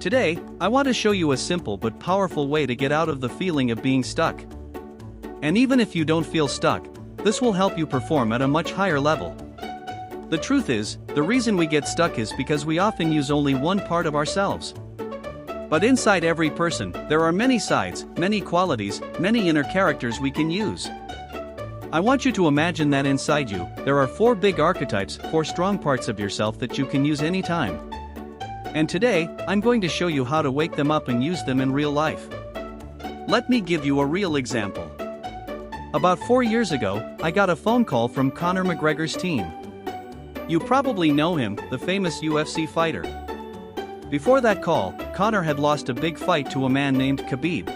Today, I want to show you a simple but powerful way to get out of the feeling of being stuck. And even if you don't feel stuck, this will help you perform at a much higher level. The truth is, the reason we get stuck is because we often use only one part of ourselves. But inside every person, there are many sides, many qualities, many inner characters we can use. I want you to imagine that inside you, there are 4 big archetypes, 4 strong parts of yourself that you can use anytime. And today, I'm going to show you how to wake them up and use them in real life. Let me give you a real example. About 4 years ago, I got a phone call from Conor McGregor's team. You probably know him, the famous UFC fighter. Before that call, Conor had lost a big fight to a man named Khabib.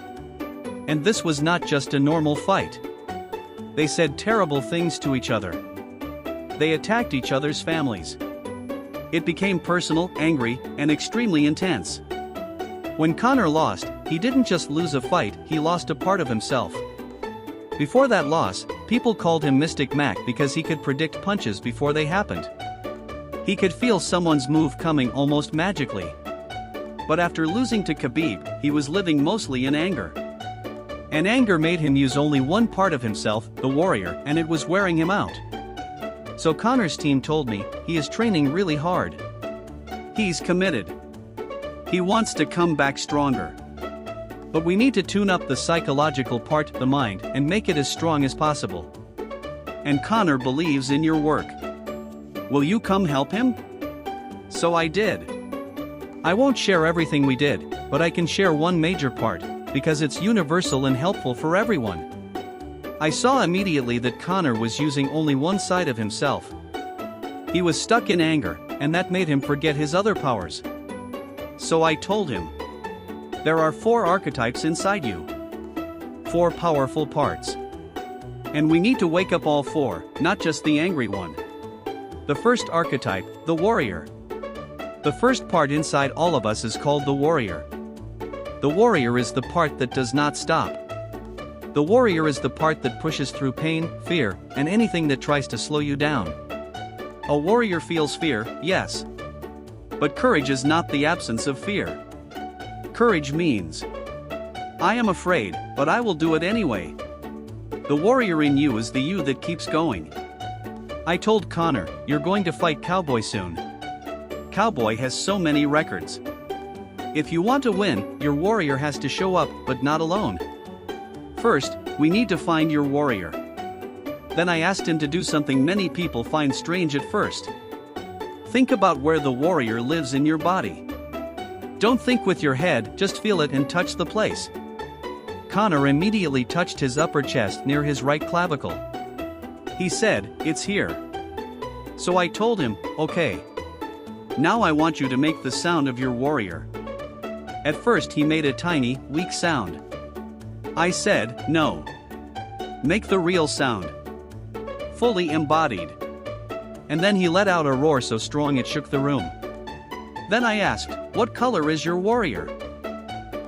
And this was not just a normal fight. They said terrible things to each other. They attacked each other's families. It became personal, angry, and extremely intense. When Conor lost, he didn't just lose a fight, he lost a part of himself. Before that loss, people called him Mystic Mac because he could predict punches before they happened. He could feel someone's move coming almost magically. But after losing to Khabib, he was living mostly in anger. And anger made him use only one part of himself, the warrior, and it was wearing him out. So Conor's team told me, he is training really hard. He's committed. He wants to come back stronger. But we need to tune up the psychological part, the mind, and make it as strong as possible. And Conor believes in your work. Will you come help him? So I did. I won't share everything we did, but I can share one major part, because it's universal and helpful for everyone. I saw immediately that Conor was using only one side of himself. He was stuck in anger, and that made him forget his other powers. So I told him, there are 4 archetypes inside you. 4 powerful parts. And we need to wake up all 4, not just the angry one. The first archetype, the warrior. The first part inside all of us is called the warrior. The warrior is the part that does not stop. The warrior is the part that pushes through pain, fear, and anything that tries to slow you down. A warrior feels fear, yes. But courage is not the absence of fear. Courage means, I am afraid, but I will do it anyway. The warrior in you is the you that keeps going. I told Conor, you're going to fight Cowboy soon. Cowboy has so many records. If you want to win, your warrior has to show up, but not alone. First, we need to find your warrior. Then I asked him to do something many people find strange at first. Think about where the warrior lives in your body. Don't think with your head, just feel it and touch the place. Conor immediately touched his upper chest near his right clavicle. He said, it's here. So I told him, okay. Now I want you to make the sound of your warrior. At first he made a tiny, weak sound. I said, no. Make the real sound. Fully embodied. And then he let out a roar so strong it shook the room. Then I asked, what color is your warrior?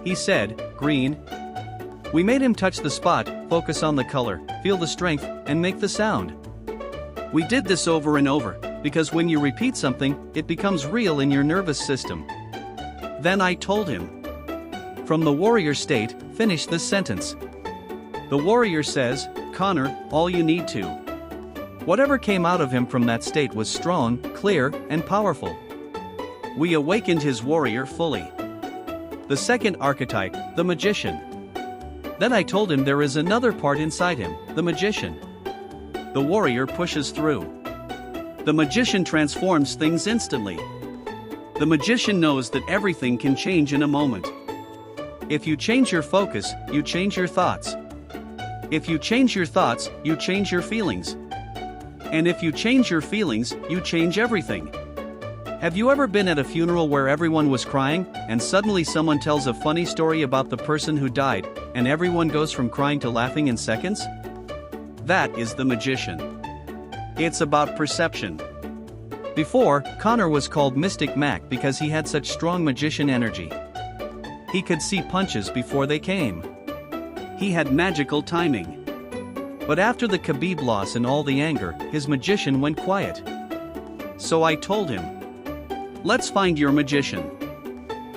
He said, green. We made him touch the spot, focus on the color, feel the strength, and make the sound. We did this over and over, because when you repeat something, it becomes real in your nervous system. Then I told him, from the warrior state, finish this sentence. The warrior says, Conor, all you need to. Whatever came out of him from that state was strong, clear, and powerful. We awakened his warrior fully. The second archetype, the magician. Then I told him there is another part inside him, the magician. The warrior pushes through. The magician transforms things instantly. The magician knows that everything can change in a moment. If you change your focus, you change your thoughts. If you change your thoughts, you change your feelings. And if you change your feelings, you change everything. Have you ever been at a funeral where everyone was crying, and suddenly someone tells a funny story about the person who died, and everyone goes from crying to laughing in seconds? That is the magician. It's about perception. Before, Conor was called Mystic Mac because he had such strong magician energy. He could see punches before they came. He had magical timing. But after the Khabib loss and all the anger, his magician went quiet. So I told him, let's find your magician.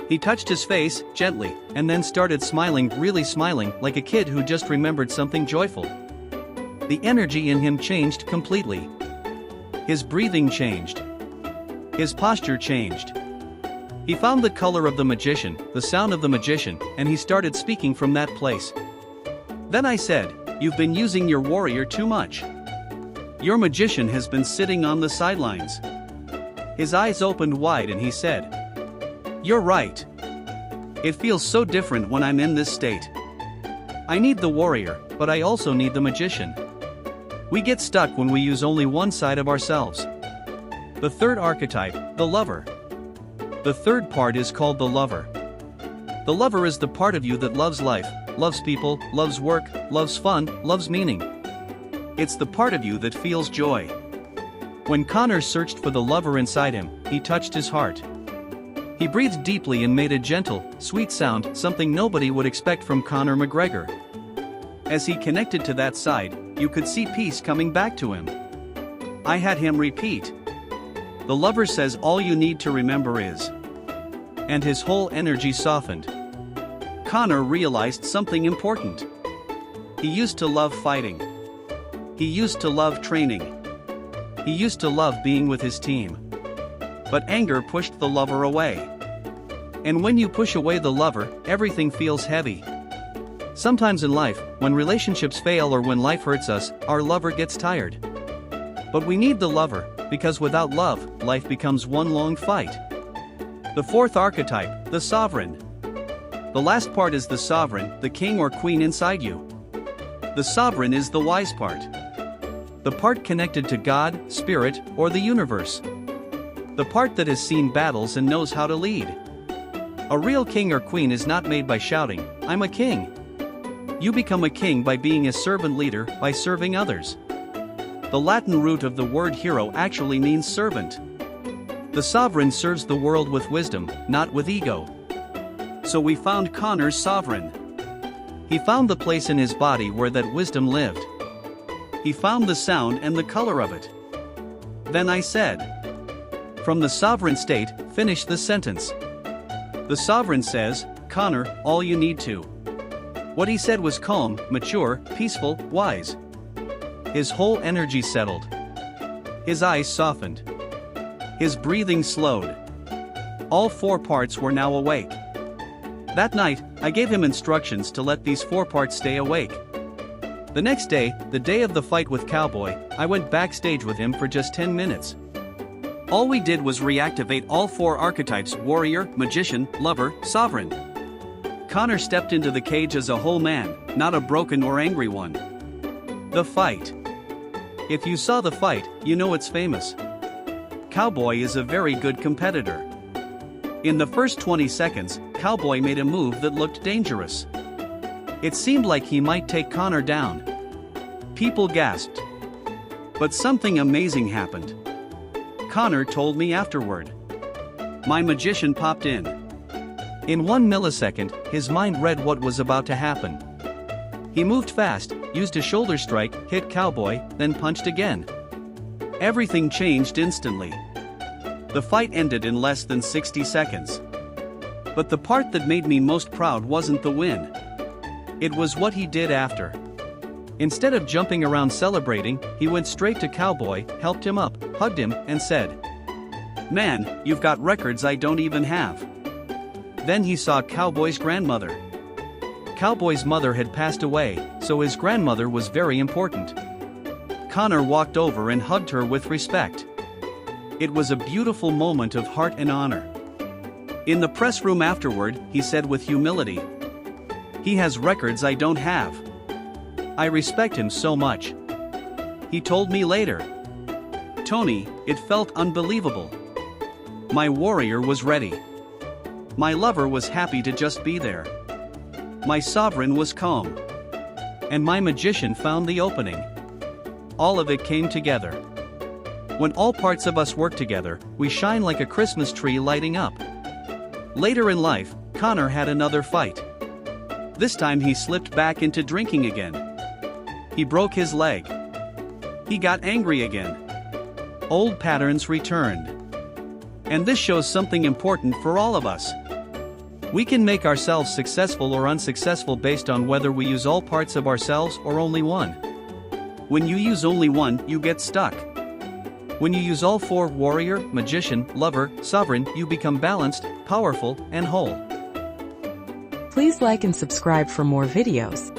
He touched his face, gently, and then started smiling, really smiling, like a kid who just remembered something joyful. The energy in him changed completely. His breathing changed. His posture changed. He found the color of the magician, the sound of the magician, and he started speaking from that place. Then I said, "You've been using your warrior too much. Your magician has been sitting on the sidelines." His eyes opened wide and he said, "You're right. It feels so different when I'm in this state. I need the warrior, but I also need the magician. We get stuck when we use only one side of ourselves." The third archetype, the lover. The third part is called the lover. The lover is the part of you that loves life, loves people, loves work, loves fun, loves meaning. It's the part of you that feels joy. When Conor searched for the lover inside him, he touched his heart. He breathed deeply and made a gentle, sweet sound, something nobody would expect from Conor McGregor. As he connected to that side, you could see peace coming back to him. I had him repeat, "The lover says all you need to remember is." And his whole energy softened. Conor realized something important. He used to love fighting. He used to love training. He used to love being with his team. But anger pushed the lover away. And when you push away the lover, everything feels heavy. Sometimes in life, when relationships fail or when life hurts us, our lover gets tired. But we need the lover, because without love, life becomes one long fight. The fourth archetype, the sovereign. The last part is the sovereign, the king or queen inside you. The sovereign is the wise part. The part connected to God, spirit, or the universe. The part that has seen battles and knows how to lead. A real king or queen is not made by shouting, "I'm a king." You become a king by being a servant leader, by serving others. The Latin root of the word hero actually means servant. The sovereign serves the world with wisdom, not with ego. So we found Conor's sovereign. He found the place in his body where that wisdom lived. He found the sound and the color of it. Then I said, "From the sovereign state, finish the sentence." The sovereign says, "Conor, all you need to." What he said was calm, mature, peaceful, wise. His whole energy settled. His eyes softened. His breathing slowed. All four parts were now awake. That night, I gave him instructions to let these four parts stay awake. The next day, the day of the fight with Cowboy, I went backstage with him for just 10 minutes. All we did was reactivate all four archetypes: warrior, magician, lover, sovereign. Conor stepped into the cage as a whole man, not a broken or angry one. The fight. If you saw the fight, you know it's famous. Cowboy is a very good competitor. In the first 20 seconds, Cowboy made a move that looked dangerous. It seemed like he might take Conor down. People gasped. But something amazing happened. Conor told me afterward. My magician popped in. In 1 millisecond, his mind read what was about to happen. He moved fast, used a shoulder strike, hit Cowboy, then punched again. Everything changed instantly. The fight ended in less than 60 seconds. But the part that made me most proud wasn't the win. It was what he did after. Instead of jumping around celebrating, he went straight to Cowboy, helped him up, hugged him, and said, "Man, you've got records I don't even have." Then he saw Cowboy's grandmother. Cowboy's mother had passed away, so his grandmother was very important. Conor walked over and hugged her with respect. It was a beautiful moment of heart and honor. In the press room afterward, he said with humility, "He has records I don't have. I respect him so much." He told me later, "Tony, it felt unbelievable. My warrior was ready. My lover was happy to just be there. My sovereign was calm. And my magician found the opening." All of it came together. When all parts of us work together, we shine like a Christmas tree lighting up. Later in life, Conor had another fight. This time he slipped back into drinking again. He broke his leg. He got angry again. Old patterns returned. And this shows something important for all of us. We can make ourselves successful or unsuccessful based on whether we use all parts of ourselves or only one. When you use only one, you get stuck. When you use all four, warrior, magician, lover, sovereign, you become balanced, powerful, and whole. Please like and subscribe for more videos.